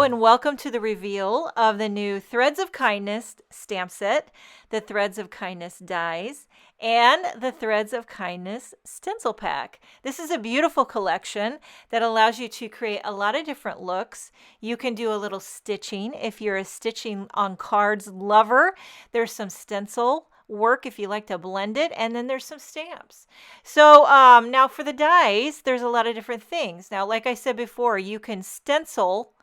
and welcome to the reveal of the new Threads of Kindness stamp set, the Threads of Kindness dies, and the Threads of Kindness stencil pack. This is a beautiful collection that allows you to create a lot of different looks. You can do a little stitching if you're a stitching on cards lover. There's some stencil work if you like to blend it, and then there's some stamps. So now for the dies, there's a lot of different things. Now, like I said before, you can stencil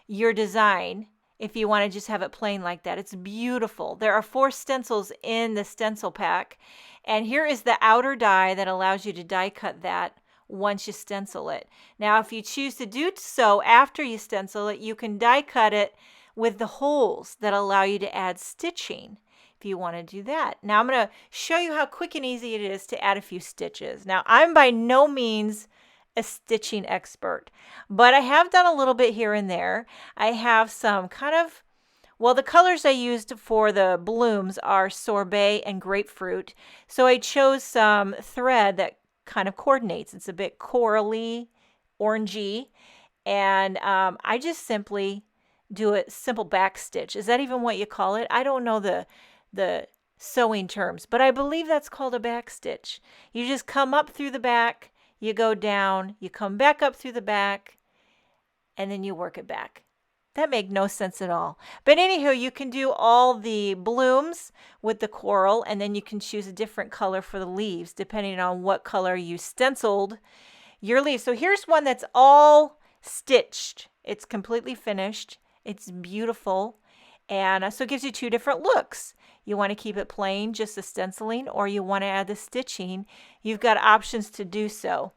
your design if you want to just have it plain like that. It's beautiful. There are 4 stencils in the stencil pack, and here is the outer die that allows you to die cut that once you stencil it. Now, if you choose to do so after you stencil it, you can die cut it with the holes that allow you to add stitching if you want to do that. Now, I'm going to show you how quick and easy it is to add a few stitches. Now, I'm by no means a stitching expert, but I have done a little bit here and there. I have some the colors I used for the blooms are sorbet and grapefruit. So I chose some thread that kind of coordinates. It's a bit corally, orangey, and I just simply do a simple back stitch. Is that even what you call it? I don't know the sewing terms, but I believe that's called a back stitch. You just come up through the back, you go down, you come back up through the back, and then you work it back. That made no sense at all. But anywho, you can do all the blooms with the coral, and then you can choose a different color for the leaves depending on what color you stenciled your leaves. So here's one that's all stitched. It's completely finished. It's beautiful. And so it gives you 2 different looks. You want to keep it plain, just the stenciling, or you want to add the stitching. You've got options to do so.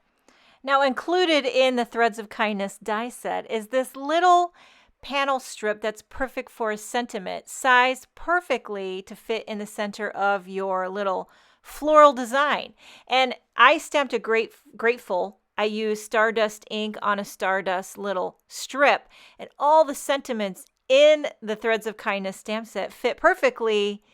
Now, included in the Threads of Kindness die set is this little panel strip that's perfect for a sentiment, sized perfectly to fit in the center of your little floral design. And I stamped a grateful. I used Stardust ink on a Stardust little strip, and all the sentiments in the Threads of Kindness stamp set fit perfectly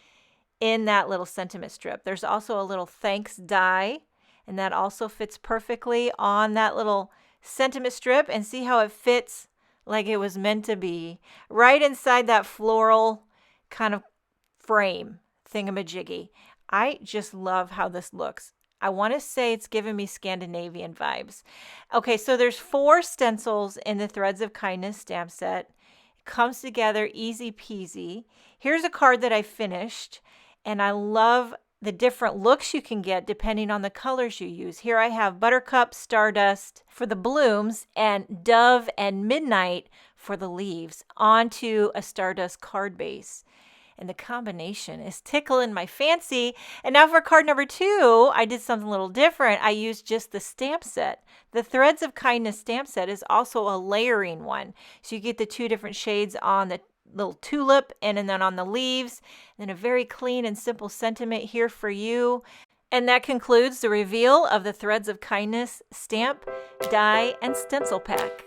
in that little sentiment strip. There's also a little thanks die, and that also fits perfectly on that little sentiment strip. And see how it fits like it was meant to be right inside that floral kind of frame thingamajiggy. I just love how this looks. I want to say it's giving me Scandinavian vibes. Okay, so there's 4 stencils in the Threads of Kindness stamp set. It comes together easy peasy. Here's a card that I finished, and I love the different looks you can get depending on the colors you use. Here I have Buttercup, Stardust for the blooms, and Dove and Midnight for the leaves onto a Stardust card base. And the combination is tickling my fancy. And now for card number 2, I did something a little different. I used just the stamp set. The Threads of Kindness stamp set is also a layering one. So you get the 2 different shades on the little tulip and then on the leaves. And then a very clean and simple sentiment here for you. And that concludes the reveal of the Threads of Kindness stamp, die, and stencil pack.